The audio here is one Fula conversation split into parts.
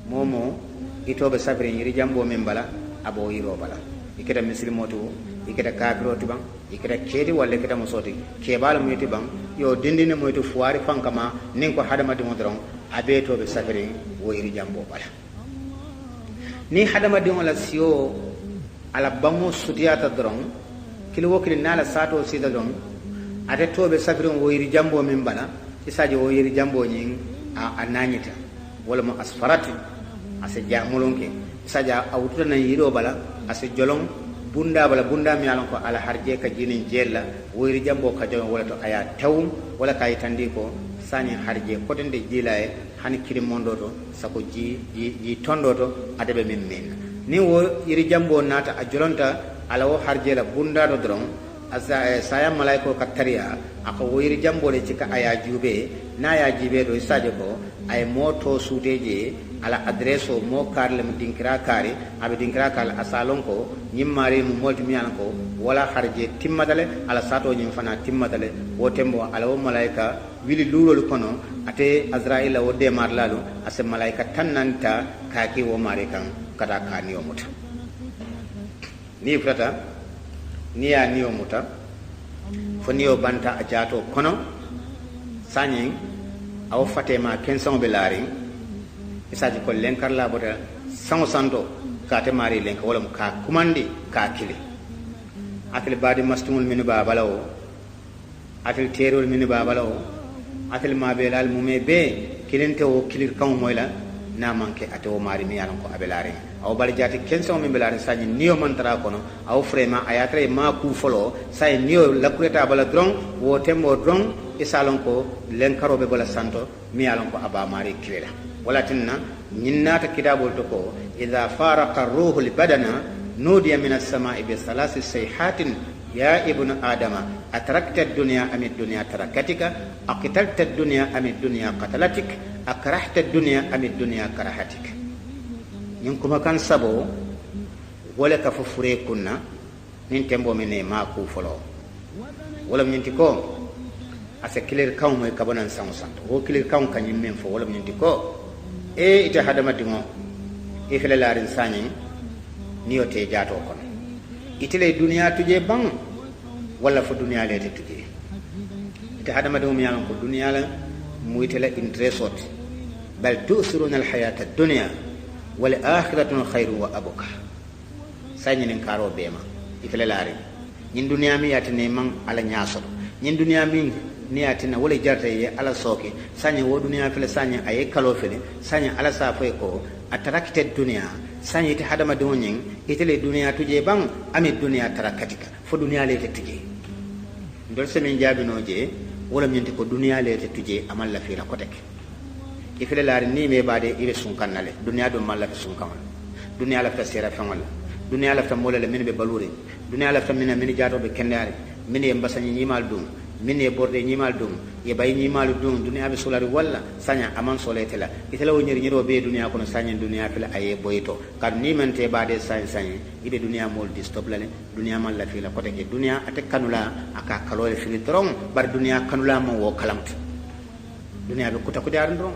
momo itoɓe safiri yiri jambo min bala abo yiro bala iketa misilimoto iketa kafiroti ban iketa keedi walla iketa musoti keɓala muyiti ban yo dindini moyti fuwari fankama nin ko hadamadimo doron abe toɓe safiri wo yiri jambo bala ni hadamadimo la siyo ala bango sutiyata doron kili wo kili nala sato sida doron ate toɓe safiri wo yiri jambo min bala isaji wo yiri jambo ñin a nañita wala mo asfarati ase jamulonke isaja awtuta nan yiro bala ase jolong bunda bala bunda mi alon ko ala harje ka jinin jella wo yiri jambo ka jolong wala to aya tawum wala kay tandi ko sani harje kotende jilaye hani kiri mondo to sako ji tondo to adabe min min ni wo yiri jambo nata a jolonta ala wo harje la bunda do dron asa saya malaiko katariya ako wo yiri jambo le cika aya jube na ya jibe do isaje ko ay moto suteje ala adreso mo karle mo dinkira kari abe dinkira kala asalon ko nyimmari mo molti mi ko wala harje timmadale ala sato nyim fana timmadale wo tembo ala wo malaika wili lulol kono ate azraila wo de marlalu ase malaika tannanta kaki wo mare kan kada kani o muta ni frata ni ya ni o muta foni o banta a jato kono sanyi aw fatema kenson be lari isaji ko lenkar la bota sango santo kate mari lenka wala ka kumandi ka kili akil badi mastumul min ba balawo akil terol min ba balawo akil mabelal mume be kilente o kilir kan moyla na manke ate o mari mi yalan ko abelare aw bal jati kenson min belare sanyi niyo mantara kono aw frema ayatre ma ku folo say niyo lakureta bala dron wo tembo dron isalon ko lenkarobe bala santo mi yalan ko aba mari kiwela wala tinna ninnata kitabol to ko idha faraqa ruhu libadana nudiya min as-sama'i bi salasi sayhatin ya ibnu adama atrakta ad-dunya am ad-dunya tarakatika aqtalta ad-dunya am ad-dunya qatalatik akrahta ad-dunya am ad-dunya karahatik nin kuma kan sabo wala ka fufure kunna nin tembo mene ma ku folo wala minti ko asa kilir kaw moy kabanan santo wo kilir kaw kanyim men fo wala minti ko ite hadama dingo ifele larin sanyi niyo te jato kono itele duniya tuje bang wala fo duniya le te tuje ite hadama dingo mi yalan ko duniya la mu itele interesot bal tusiruna al hayata ad-dunya wal akhiratu khairu wa abqa sanyi nin karo bema ifele larin nyin duniya mi yatene man ala nyaso nyin duniya mi ni atina wala jarta ye ala soke sanya wo duniya fele sanya aye kalo fele sanya ala sa fay ko atrakte duniya sanya ite hadama donyin itele duniya tuje bang ami duniya tarakatika fo duniya le te tuje ndol semin jabino je wala minti ko duniya le te tuje amal la fira kotek ifele laari ni me baade ibe sunkanale duniya do malla sunkan duniya la fasira fanwala duniya la tamola le min be balure duniya la tamina min jaato be kendare min e mbasani nyimal dum min e borde nyimal dum e bay nyimal dum duniya be solari walla sanya aman soletela itela o nyiri nyiro be duniya kono sanya duniya fila aye boyito kad ni mente baade sanya ibe duniya mol di stop lale duniya man la fila kote ke duniya ate kanula aka kalole fili tron bar duniya kanula mo wo kalamta duniya be kuta kudar ndron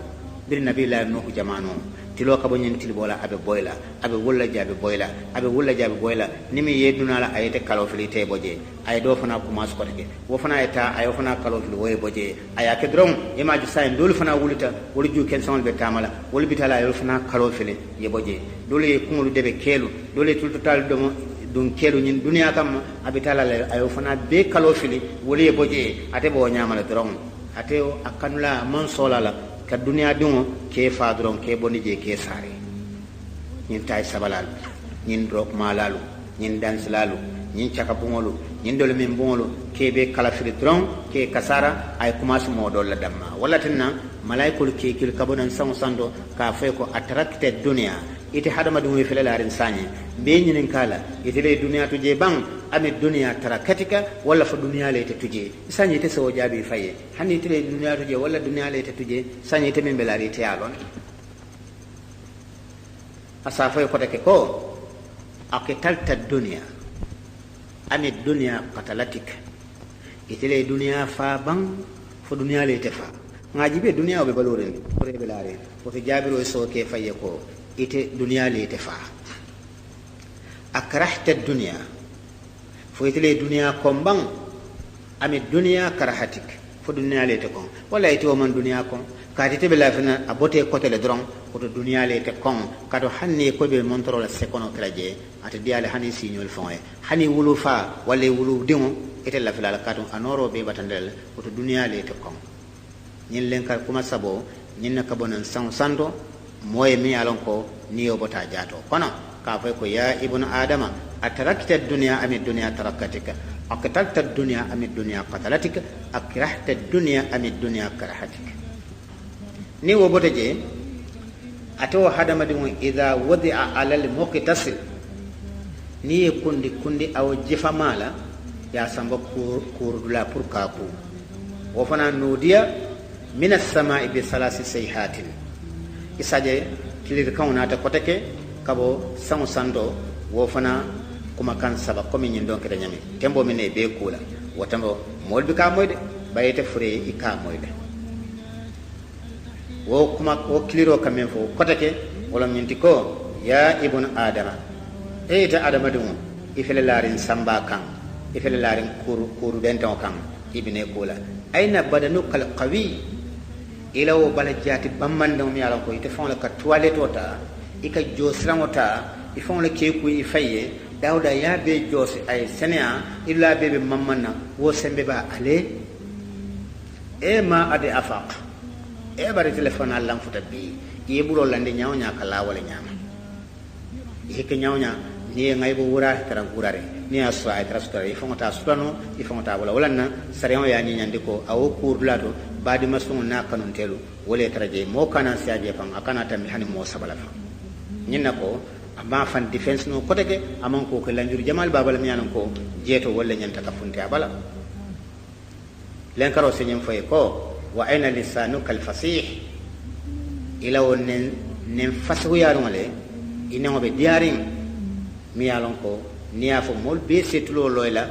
bir nabi la no jamano tilo ka bonyen tilbola abe boyla abe wulla jabe boyla abe wulla jabe boyla nimi yeduna la ayete kalo fili te boje ay do fana kuma ko tege wo fana eta ay fana kalo fili woy boje aya ke dron imaju say dol fana wulita wol ju ken son be tamala wol bitala ay fana kalo fili ye boje dole ye kumulu debe kelu dole tultotal do dun kelu nyin duniya kam abitala la ay fana be kalo fili wol ye boje ate bo nyamala dron ate akanula man solala ka duniya dungo ke fa dron ke boni je ke sare nyin tay sabalal nyin drok malalu nyin dans lalu nyin chaka bungolu nyin dole min bungolu ke be kala firi dron ke kasara ay kumas mo dol la damma wala tinna malaikul ke kil kabonan sando ka fe ko atrakte dunya ite hadama dum wi fele larin sanye be nyinin kala ite le duniya tuje bang ami duniya tarakatika wala fa duniya le te tuje sanye te so jabi faye hani ite le duniya tuje wala duniya le te tuje sanye te min belari te alon asa fay ko take ko aqitalta dunya ami duniya qatalatik ite le duniya fa bang fa duniya le te fa ngaji be duniya be baloren ko re belari ko te jabiro so ke faye ko ite duniya le te fa akrahta dunya fo itele duniya kombang ami duniya karahatik fo duniya le te kon wala ite o man duniya kon kati tebe la fina abote kote le dron koto duniya le te kon kato hanni ko be montoro la sekono kraje ate diale hani signol fonye hani wulu fa wala wulu dingo ite la fila kato anoro be batandel koto duniya le te kon nyin len kar kuma sabo nyin na kabonan santo moye mi alon ko niyo bota jato kono ka fay ko ya ibnu adama atarakta dunya ami dunya tarakatika aqtalta dunya ami dunya qatalatika akrahta dunya ami dunya karahatika ni wo bota je ato hadama de mo idha wadi'a ala al muqtasil ni kundi aw jifamala ya samba kurdula pour kaku wo fana nudiya min as-sama'i bi salasi sayhatin isaje kilir kawnata koteke kabo sango sando wo fana kuma kan saba komi nyin don kede nyami tembo mine be kula wotambo molbi ka moyde bayete fure i ka moyde wo kuma wo kiliro kamen fo koteke wala minti ko ya ibn adama ita adama dum ifele larin samba kan ifele larin kuru bento kan ibne kula aina badanu kal qawi ila wo bala jati bammande mi ala ko ite fon la ka toilette ota ika josramota ifon la keku ifaye dawda ya be josi ay senia illa be mammanna wo sembe ba ale e ma ade afaq e bari telephone Allah futa bi yebulo lande nyawnya kala wala nyama hike nyawnya ni ngay bo wura tara wurare ni aso ay trasutare ifon ta sutano ifon ta wala na sariyo ya ni nyande ko awo kurlato badi masun na kanun telu wala taraje mo kana siaje fam akana tammi hani mo sabala fam nyinna ko amma fan defense no koteke amon ko lanjur jamal babal mi yanan ko jeto wala nyanta ka funte abala len karo senyem fay ko wa aina lisanuka alfasih ila wonen nen fasu yaron le ina be diaring mi yalan ko niya fo mol be setulo loyla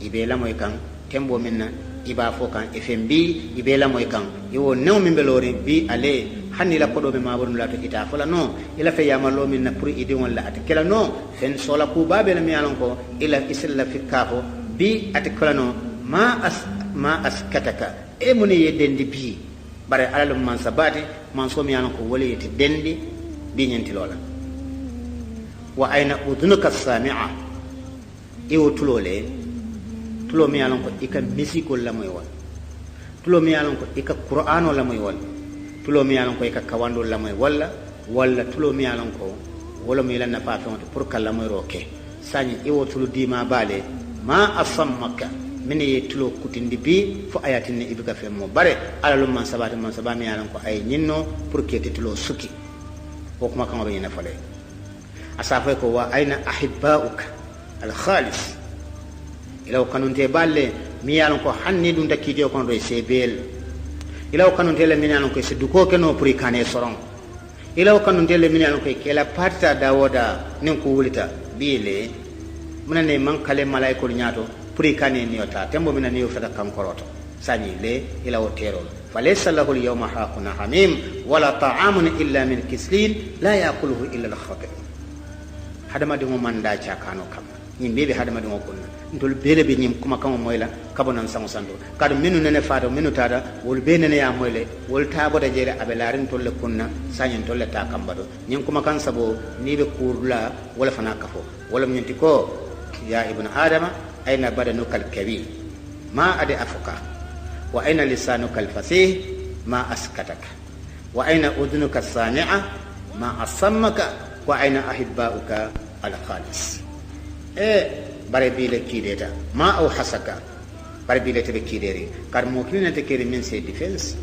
ibe la moy kan tembo minna iba fo kan fmb ibe la moy kan yo new min belori bi ale hanni la kodo be mabon la to ita fala no ila fe yamalo min na pour idi won la atkela no fen sola ku babe la mi yalan ko ila isla fi kafo bi atkela no ma askataka e muni ye dendi bi bare alalum man sabati man so mi yalan ko wole yete dendi bi nyenti lola wa aina udhunuka sami'a iwo tulole tulo mi yalan ko ika misiko la moy won tulo mi yalan ko ika qur'ano la moy won tulo mi yalan ko ika kawando la moy walla tulo mi yalan ko wala mi lan na fa fonto pour kala moy roke sani iwo tulu dima bale ma asammaka min ye tulo kutindi bi fo ayatin ne ibika fe mo bare alalum man sabati man sabami yalan ko ay nyinno pour kete tulo suki ko kuma kan be na fale asafa ko wa aina ahibbauka al khalis ilaw kanunte balle mi yalan ko hanni dum takkijo kon do sebel ilaw kanunte le min yalan ko se duko ke no pour kane soron ilaw kanunte le min yalan ko kela parta dawoda nin ko wulita bile munane man kale malaikol nyato pour kane ni ota tembo mina ni fata kankoroto sani le ilaw terol falaysa lahu al yawma haquna hamim wala ta'amun illa min kislin la yaquluhu illa al khatir hadama de mo manda cha kano kam nyimbe be hadama de mo kunna ndol bele be nyim kuma kam moyla kabonan sango sando kadu minu nene fato minu tada wol be nene ya moyle wol tabo da jere abe larin tolle kunna sanyen tolle ta kambado nyim kuma kan sabo ni be kurla wala fana kafo wala nyinti ko ya ibnu adama aina badanukal kabir ma ade afuka wa aina lisanukal fasih ma askataka wa aina udhunuka sami'a ma asammaka wa aina ahibbauka al khalis bare bile kideta ma au hasaka bare bile te kideri kar mo kilina te keri min se defense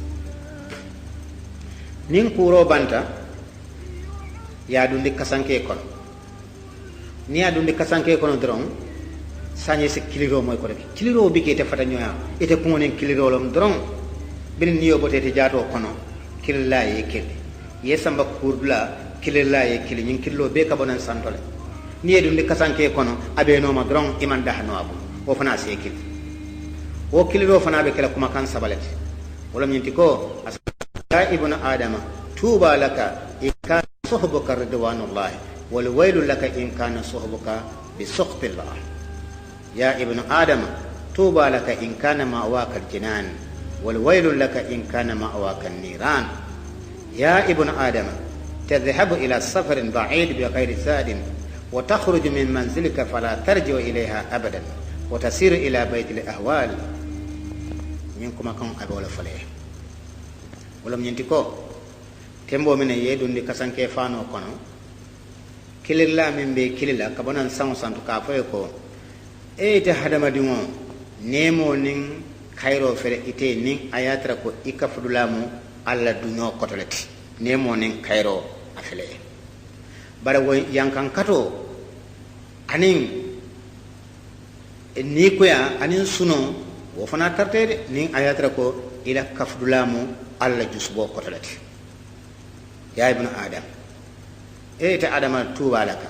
nin kuro banta ya dundi kasanke kon ni ya dundi kasanke kon dron sanye se kiliro moy ko de kiliro bi ke te fata nyoya ite ko nen kiliro lom dron bin niyo bote te jato kono killa ye kelle yesamba kurdula killa ye kille nyin killo be ka bonan santole ni edum de kasanke kono abe no ma dron iman dahno abu o fana sekil o kiliro fana be kala kuma kan sabalati wala nyinti ko ya ibnu adama tuba laka ika صحبك رضوان الله والويل لك إن كان صحبك بسخط الله يا ابن آدم طوبى لك إن كان مأواك الجنان والويل لك إن كان مأواك النيران يا ابن آدم تذهب إلى سفر بعيد بغير زاد وتخرج من منزلك فلا ترجع إليها أبدا وتسير إلى بيت الأهوال منكم أكون أبول فليه ولم ينتكو tembo mine yedundi kasanke fano kono kililla min be kililla kabanan san santu ka fay ko e te hadama dimo nemo nin kayro fere ite nin ayatra ko ikafudulamu alla dunyo kotoleti nemo nin kayro afele bara wo yankan kato anin ni koya anin suno wo fana tartede nin ayatra ko ila kafudulamu alla jusbo kotoleti ya ibn adam ta adama tuba laka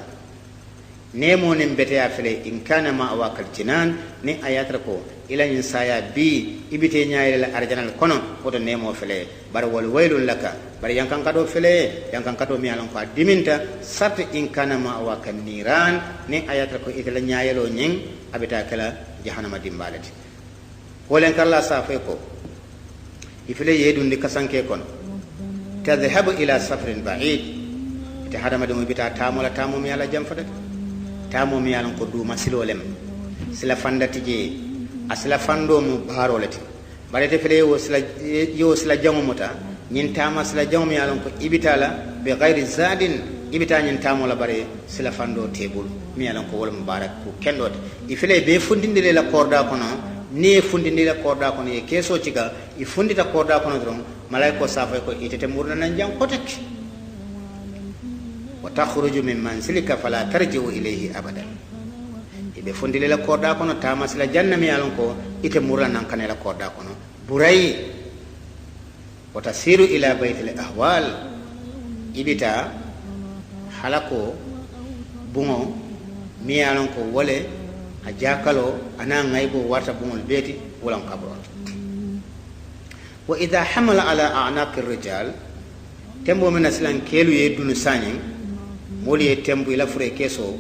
nemo nin bete ya fele in kana ma awakal jinan ni ayatra ko ila in saya bi ibite nyaayel la arjanal kono woto nemo fele bar wal waylun laka bar yankan kado fele yankan kado mi alon ko diminta sat in kana ma awakal niran ni ayatra ko itala nyaayelo nyin abita kala jahannama dimbalati wolen kala sa fe ko ifele yedundi kasanke kono تذهب إلى سفر بعيد تهرم دم بيتا تامولا تامو ميالا جنفدت تامو ميالا قدو مسلو لم سلا فندتي أسلا فندو مبارولتي بعد تفلي يو سلا جمو متا نين تاما سلا جمو ميالا إبتالا بغير زاد إبتا نين تامولا بري سلا فندو تيبول ميالا قول مبارك كندوت إفلي بيفندين دي لا كوردا كنا ni fundindi la korda kono e keso ciga i fundita korda kono dron malaiko safa ko itete murna nan jang kotek wa takhruju min manzilika fala tarji'u ilayhi abadan ibe fundile la korda kono tamas la janna mi alon ko ite murna nan kanela korda kono burai wa tasiru ila baytil ahwal ibita halako bungo mi alon ko wole a jakalo ana ngaybo warta bumol beti wolam kabro wa idha hamala ala a'naq ar-rijal tembo men aslan kelu ye dunu sani moli ye tembo ila fure keso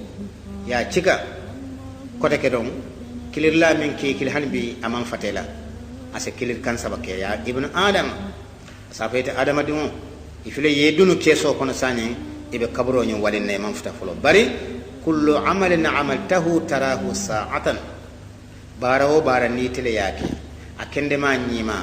ya cika kote ke don kilir la min ke kil hanbi amam fatela ase kilir kan sabake ya ibnu adam safete adama dimo ifile ye dunu keso kono sani ibe kabro nyi walinne man fata folo bari kullu amalin amaltahu tarahu sa'atan barawo barani tele yake akende ma nyima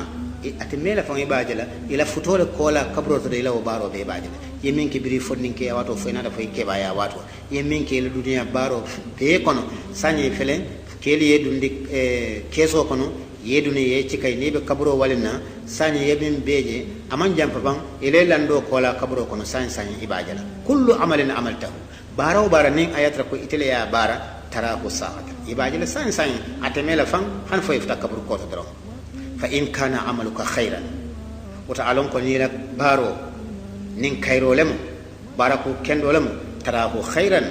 atimela fa ibajala ila futole kola kabro to ila baro be ibajala yemin ke biri fondin ke wato fena da fay ke baya wato yemin ke la duniya baro be kono sanye felen keli yedundi keso kono yeduni ye cikay ni be kabro walina sanye yemin beje aman jampa ban ile lando kola kabro kono sanye ibajala kullu amalin amaltahu baraw barani ayatra ko itele ya bara tarahu sa'atan ibajila san atemela fan han fo ifta kabru ko to fa in kana amaluka khairan wata alon ko ni la baro nin kayro lem baraku kendo lem tarahu khairan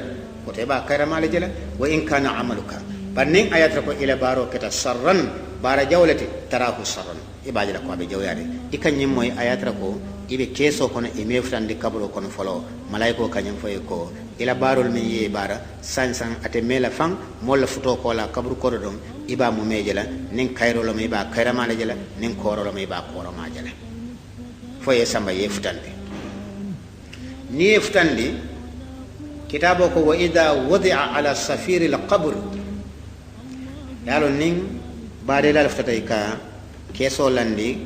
wata ba kayra mala jela wa in kana amaluka bannin ayatra ko ila baro keta sarran bara jawlati tarahu sarran ibajila ko be jawyade ikanyim moy ayatra ko ibe keso kono e meftande kabro kono folo malaiko kanyam foye ko ila barol min ye bara sansan ate mela fan molla futo ko la kabru ko don iba mu mejela nin kayro lo me ba kayra mala jela nin koro lo me ba koro ma jela foye samba ye futande ni futande kitabo ko wa idha wadi'a ala safir al qabr yalo nin baade la futata ka keso landi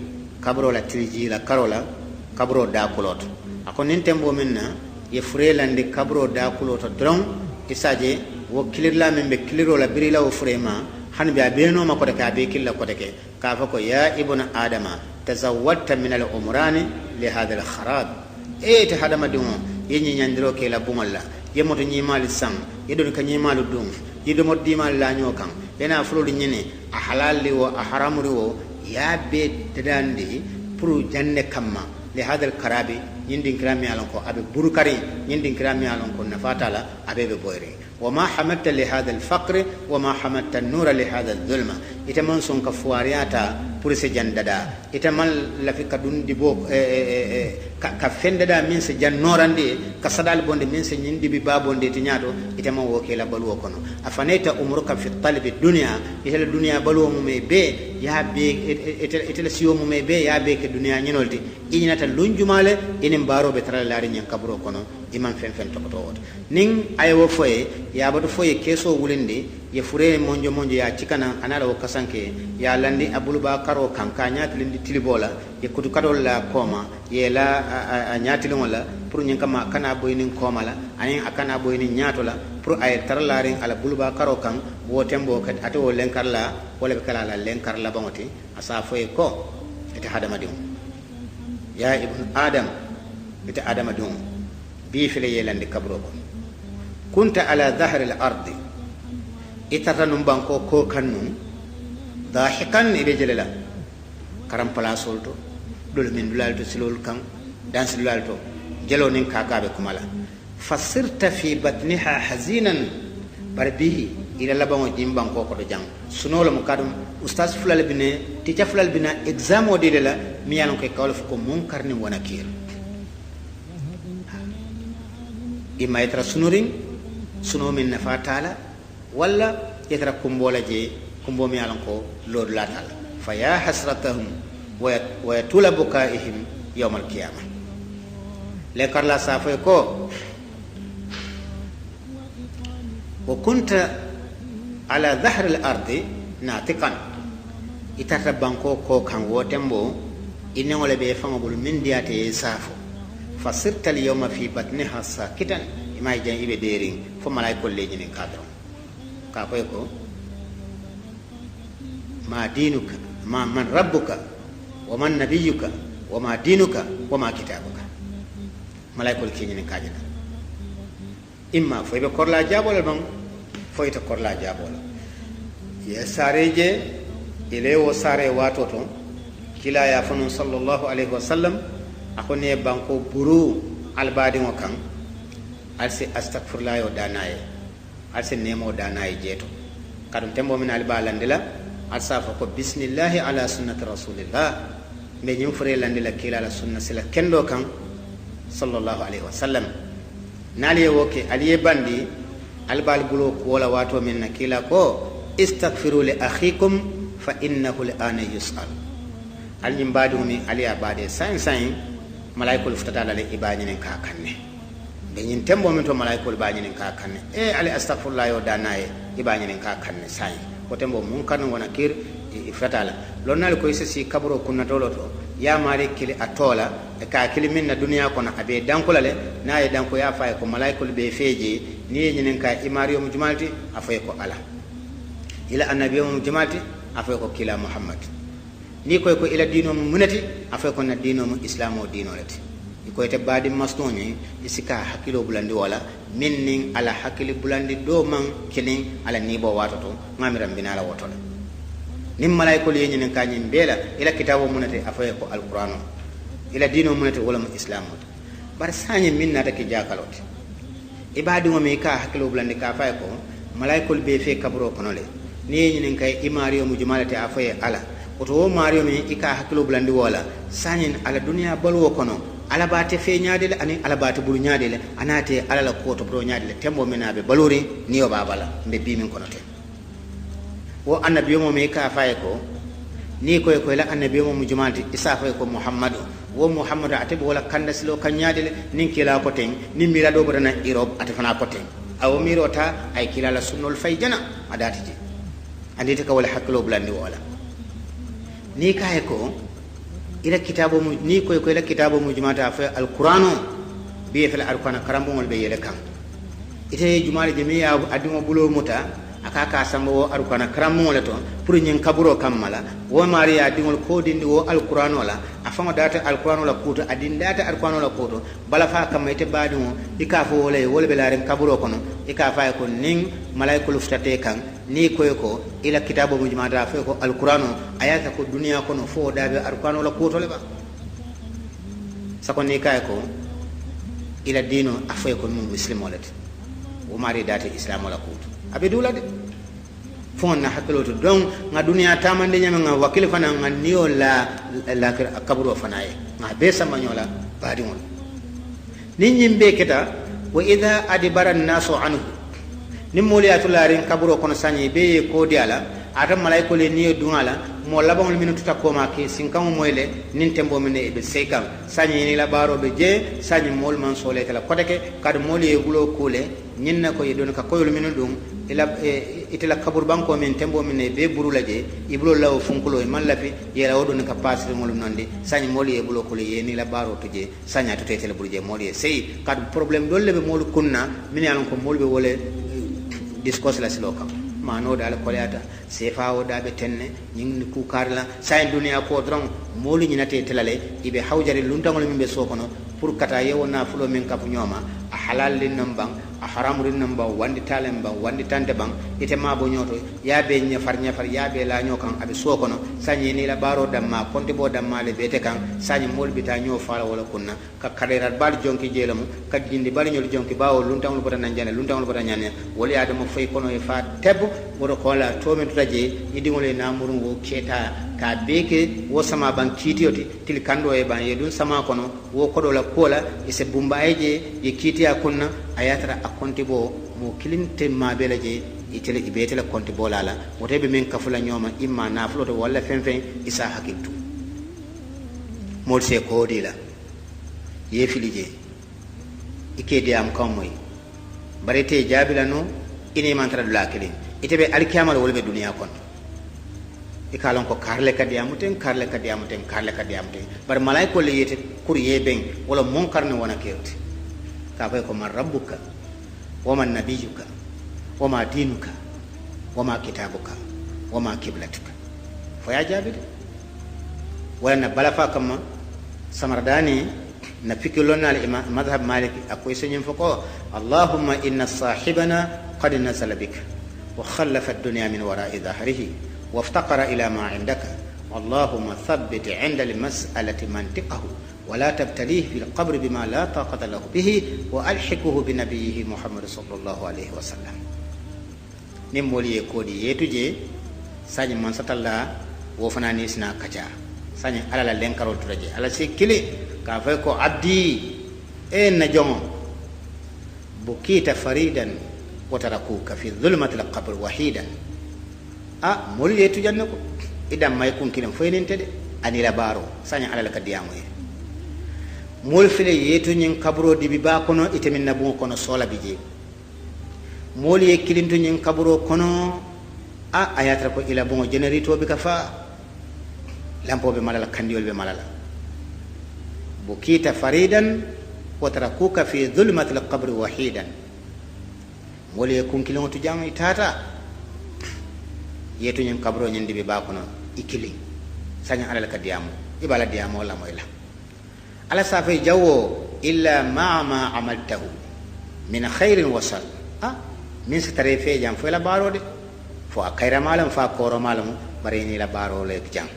kabro la triji la karola kabro da kuloto akon nin tembo minna ye furelande kabro da kuloto dron isaje wo kilirla min be kiliro la birila wo furema hanbe abeno ma ko de ka be killa ko de ke ka fa ko ya ibnu adama tazawwadta min al umrani li hadha al kharab ta hadama dum yenyi nyandiro ke la bumalla yemoto nyi mal sang yedon ka nyi malu dum yido moddi mal la nyokan yana fulul nyine a halali wo a haramuri wo ya be tedandi pour janne kamma لهذا الكرابي يندين كرامي على أبي بركري يندين كرامي على نفات على أبي بويري وما حمدت لهذا الفقر وما حمدت النور لهذا الظلمة إتمن سون كفوارياتا بورس جنددا إتمن لفي كدون دبوك ka fende da min se jannorande ka sadal bonde min se nyindi bi babonde ti nyaato itama wo ke la baluwo kono afaneta umruka fi talbi dunya itala dunya baluwo mu me be ya be itala siyo mu me be ya be ke dunya nyinolti inyata lunjumale inen baro be tara laari nyen kaburo kono imam fen fen tokoto wot nin ayo foye ya bado foye keso wulinde ye fure monjo ya cikana anala wo kasanke ya landi abuluba karo kanka nyaatilindi tilibola ye kutu kadol la koma ye la nyaatili wala pour nyen kama kana boynin koma la anin akana boynin nyaato la pour ay tarlarin ala buluba karo kan wo tembo kat ato lenkar la wala be kala la lenkar la bangoti asa foye ko ite hadama dim ya ibn adam ite adama dum bi fele yelande kabro ko kunta ala dhahri al-ardi itatanum banko ko kannu dahikan ibe jelela karam palasol to dol min dulal to silol kan dan silol to jelo nin kakabe kumala fasirta fi batniha hazinan barbihi ila labango jimban ko ko do jang sunolo mo kadum ustaz fulal bine tica fulal bina examo de la mi yalon ko kawlo ko munkar ni wona kir imma yatra sunurin suno min nafatala walla yatra kumbola je kumbo mi yalon ko lod latal fa ya hasratahum wa yatula bukaihim yawm al qiyamah le karla safay ko wa kunta ala dhahr al ardi natiqan itata banko ko kan wotembo inne wala be famabul min diate safo fasirta al yawma fi batniha sakitan ima jan ibe derin fo malaikol leji nin kadro ka koy ko ma dinuka ma man rabbuka wa man nabiyuka wa ma dinuka wa ma kitabuka malaikol keji nin kajata imma fo be korla jabol bang fo ita korla jabol ya sareje ile wo sare watoto kila ya fanu sallallahu alaihi wasallam akone banko buru albadi ngo kan alse astaghfirullah yo danaye alse nemo danaye jeto kadum tembo min albalandila alsafa ko bismillah ala sunnati rasulillah be nyim fure landila kila la sunna sila kendo kan sallallahu alaihi wasallam naliye woke aliye bandi albal bulo ko wala wato min nakila ko istaghfiru li akhikum fa innahu al'ana yus'al al yimbadu mi aliya bade sain malaikul futata la ibani ka kanne be nyin tembo min to malaikul bani ka kanne ali astaghfirullah yo danaye ibani ka kanne sain ko tembo mun kan wona kir fatala lonnal ko isi kabro kunna toloto ya mari kili atola e ka kili min na duniya kono abe dankulale na ye danko ya fay ko malaikul be feje ni nyinen ka imariyo mu jumalti afay ko ala ila annabiyo mu jumalti afay ko kila muhammad ni koy ko ila dino mu munati afay ko na dino mu islamo dino lati ko te badi masnoni isika hakilo bulandi wala minnin ala hakili bulandi do man kilin ala nibo watoto ngamiram binala wotola nim malaikol yenyinen kanyim bela ila kitabo munati afay ko alqur'ano ila dino munati wala mu islamo bar sanye minna take jakalot ibadi mo me ka hakilo bulandi ka fay ko malaikol be fe kabro konole ni yenyinen kay imariyo mu jumalati afay ala oto wo mario mi ika hakilo bulandi wala sanyin ala dunya balwo kono ala bate fe nyaadele ani ala bate bulu nyaadele anate ala la koto bro nyaadele tembo menabe balori niyo babala mbe bi min kono te wo annabiyo mo mi ka faye ko ni koy koy la annabiyo mo jumalti isa faye ko muhammadu wo muhammadu atebe wala kanda silo kan nyaadele nin kila ko ten ni mira do bodana irob atefana ko ten aw mirota ay kila la sunnul fayjana adati ji andite ka wala hakilo bulandi wala ni kaye ko ila kitabo mu ni koy ila kitabo mu jumata fa alqur'ano bi fa alqur'ana karambo mol be yele kan ite jumaale jamiya adimo bulo muta akaka sambo wo alqur'ana karambo mol to pour nyen kaburo kamala wo mariya dingol ko dindi wo alqur'ano la afama data alqur'ano la kuto adin data alqur'ano la kuto bala fa kam ite badimo ikafo wole wole be laren kaburo kono ikafa ko ning malaikul ftate kan ni koy ko ila kitabo mu jumata fa ko alqur'ano ayata ko dunya kono fo dabe alqur'ano la kuto le ba sako ni kay ko ila dino afay ko mu muslimo lati o mari data islam la kuto abe dula de fon na hakilo to don nga dunya tamande nyama nga wakil fana nga niyo la kaburo fanaye nga be sama nyola baadiŋol niŋ ñiŋ bee keta wa ida adibara nnasu anhu niŋ moolu ye atulaariŋ kaburo kono sañi bee ye koodi a la ata malayikolu ye niŋ ye duŋ a la moo labaŋolu minnu tuta kooma ke sinkaŋo moyi le niŋ temboo miŋ ne i be sey kaŋ sañi ni la baaroo be jee sañi moolu maŋ soole ite la kote ke kaatu moolu ye buloo kuu le ñiŋ na ko ye doni ka koyolu minnu duŋ ite la kaburu bankoo miŋ temboo miŋ ne i bee buru la je i buloo la wo funkuloo i maŋ lafi ye la wo doni ka paasiriŋolu nondi sañi moolu ye buloo kulu ye ni la baaroo tu je sañi a tuta ite le bulu je moolu ye seyi kaatu problème doolu le be moolu kunna miŋ ye a loŋ ko moolu be wo le discourse la siloo kaŋ maanoo daa le koleyaata seefaawo daa be tenne ñiŋ kuukaari la sayin duniyaa koo doroŋ moolu ñinata ite la le i be hawjari luntaŋolu miŋ be soo kono pour kata yewo naafuloo miŋ kafu ñooma a halaalin naŋ baŋ a haramurin naŋ baŋ wanditaalen baŋ wanditante baŋ ite maabo ñooto ye a be ñafar ye a be laañoo kaŋ a be soo kono sañi ni la baaroo dammaa konti boo dammaa le beete kaŋ sañi moolu bi taa ñoo faala wo le kunna ka kadeerat baalu jonki jee lemu ka jindi bali ñolu jonki baawo luntaŋolu bota naŋ jane luntaŋolu bota ñane wolu ye a domo foyi kono ye faa tebbu woto ko la to min tuta je i diŋolu ye naamurun wo keeta ka bee ke wo sama baŋ kiitiyo ti tili kandoo ye baŋ ye duŋ sama kono wo kodoo la kuwo la i se bumba ye je ye kiitiya kunna a ye a tara a konti boo moo kilinte maa bee la je itele i be ite la konti boo la la woto be meŋ kafu la ñooma imma naafulo to walla feŋ feŋ i se a hakkiltu moolu se koodi la ye fili je i ke diyaamu kaŋ moyi bari ite ye jaabi la no i ne maŋ tara dulaa kiliŋ ite be alikiyama la wolu be duniyaa kono i ka lon ko kaarle ka diyaamu teŋ kaarle ka diyaamu teŋ kaarle ka diyaamu teŋ bari malayikolu le yete kur ye beŋ wala munkar ne wona kerti ka fay ko man rabbuka wa man nabiyuka wa ma dinuka wa ma kitabuka wa ma kiblatuka fo ya jaabi de wala na bala fa kamma samardani na fikilon na al madhhab maliki akoy señen fo ko allahumma inna sahibana qad nazala bika wa khallafa ad-dunya min wara'i dhahrihi وافتقر إلى ما عندك اللهم ثبت عند المسألة منطقه ولا تبتليه في القبر بما لا طاقة له به وألحقه بنبيه محمد صلى الله عليه وسلم نمولي يكودي يتجي ساني من ستلا وفنا نيسنا كجا ساني على لنكرو ترجي على سيكلي كافيكو عبدي إن نجوم بكيت فريدا وتركوك في ظلمة القبر وحيدا moolu ye tujanne ko idam may kun kilen foynente de ani la baro saña ala ka diyamu ye moolu fele yeetu ñiŋ kaburo dibi baa kono ite min na buŋo kono soola bi je moolu ye kilintu ñiŋ kaburo kono a ye tara ko ila buŋo jenerito bi ka faa lampo be mala la kandiyol be mala la bukita faridan wa tarakuka fi dhulmati alqabri wahidan moolu ye kun kiliŋo tujaŋo itata yetu ñiŋ kaburo ñiŋ dibi baa kono i kiliŋ saña ala le ka diyaamu i be ala diyaamoo la moyi la ala saafay jawwo illa maa ma amaltahu min khayrin wa sar miŋ si tara i fee jaŋ fo i la baaroo de fo a kayiramaa lemu fo a kooromaa lemu bari ni la baaroo le jaŋ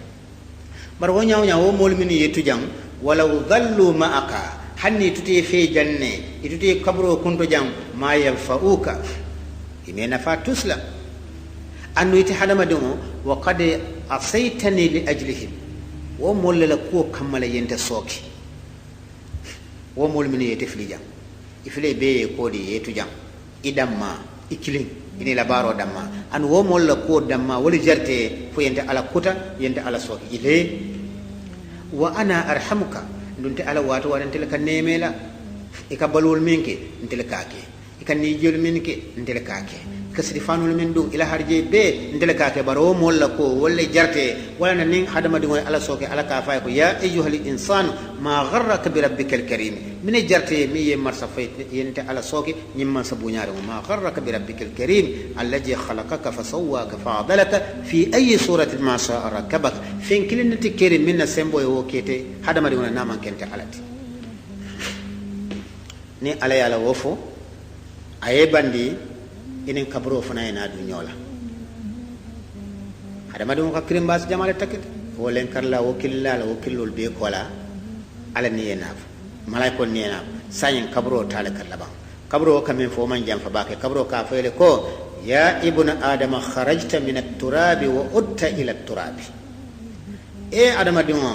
bari wo ñawo ñaŋ wo moolu minnu ye tu jaŋ walaw dallu ma'aka hanni tutu ye fee jaŋ ne i tutu ye kaburoo kunto jaŋ maa yanfa'uka i me nafaa tus la andu ite hadamadiŋo wa kad asaytani li ajlihim wo moolu le la kuwo kamma la yente sooki wo moolu minnu yete fili jaŋ i file bee ye koodi yeetu jaŋ i damma i kiliŋ ini la baaroo damma andu wo moolu la kuwo damma wolu jarte fo yente ala kuta yente ala sooki ile wa ana arhamuka ndunte ala waato waata ntele ka neemee la i ka baluwolu miŋ ke ntele kaa ke i ka niijeelu miŋ ke ntele kaa ke kasiri fanul min du ila harje be ndele ka ke baro mol la ko wala jarte wala na ning hadama di ala soke ala ka fay ko ya ayyuhal insanu ma gharraka bi rabbikal karim min jarte mi ye marsa fay yente ala soke nyimma sa buñaare ma gharraka bi rabbikal karim alladhi khalaqaka fa sawwaka fa adalaka fi ayi suratin ma sha'a rakabak fin kilinati karim min sembo yo kete hadama di na man kente alati ni ala yala wofo aye bandi inin kaburo fana ina du ñola hadama dum ka krimbas jamale takit wolen karla wakilla la wakillul be kola ala ni enaf malaiko ni enaf sayin kaburo tale kallaba kaburo kamen fo man jam fa bake kaburo ka fele ko ya ibnu adama kharajta min at-turabi wa utta ila at-turabi adama dum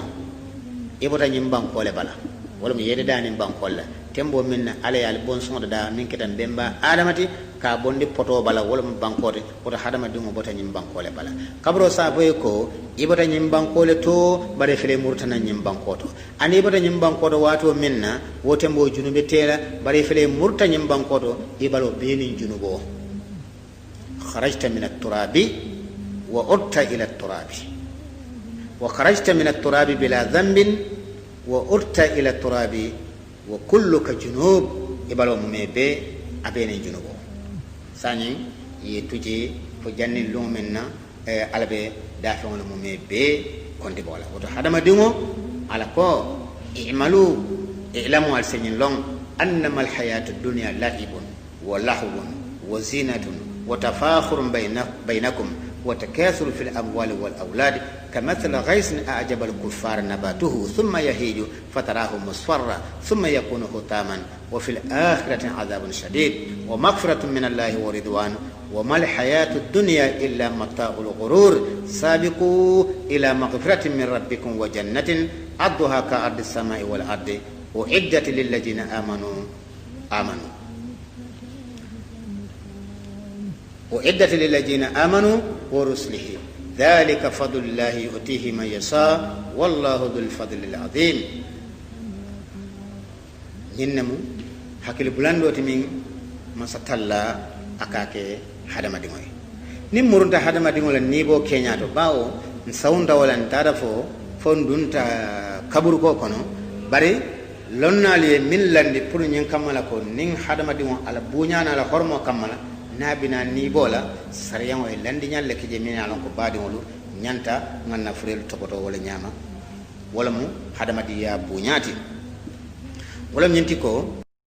ibota nyimban kole bala wala mu yede dani bankolla tembo minna ala yal bon sonda da min ketan bemba adamati ka bondi poto bala wala mu bankote oto hadama dungo bota nyim bankole bala kabro sa boy ko ibota nyim bankole to bare fele murtana nyim bankoto ani ibota nyim bankoto wato minna wo tembo junube tela bare fele murta nyim bankoto ibalo beni junubo kharajta min at-turabi wa utta ila at-turabi wa kharajta min at-turabi bila dhanbin wa utta ila at-turabi wa kulluka junub ibalo mumebe abene junubo sani ye tuje fo janni lumenna alabe dafa wala mumebe konde bola woto hadama dingo ala ko i'malu i'lamu al sanin long annama al hayatu dunya la'ibun wa lahwun wa zinatun wa tafakhurun bainakum وتكاثر في الأموال والأولاد كمثل غيث أعجب الكفار نباته ثم يهيج فتراه مصفرا ثم يكون حطاما وفي الآخرة عذاب شديد ومغفرة من الله ورضوان وما الحياة الدنيا إلا متاع الغرور سابقوا إلى مغفرة من ربكم وجنة عرضها كعرض السماء والأرض أعدت للذين آمنوا وعدت للذين آمنوا ورسله ذلك فضل الله يؤتيه من يشاء والله ذو الفضل العظيم ننمو حكي بلاندو تمين مساتلا أكاكي حدما ديموي نمرنتا حدما ديمولا نيبو كينياتو باو نساوندا ولا نتعرفو فندونتا كبركو كونو باري لونالي من لاندي pour ñen kamala ko ning hadama dimo ala buñana ala hormo kamala nabina ni bola sariyan way landi nyalle ke je min alon ko baadi wolu nyanta nganna furel topoto wala nyama wala mu hadama di ya buñati wala ñenti ko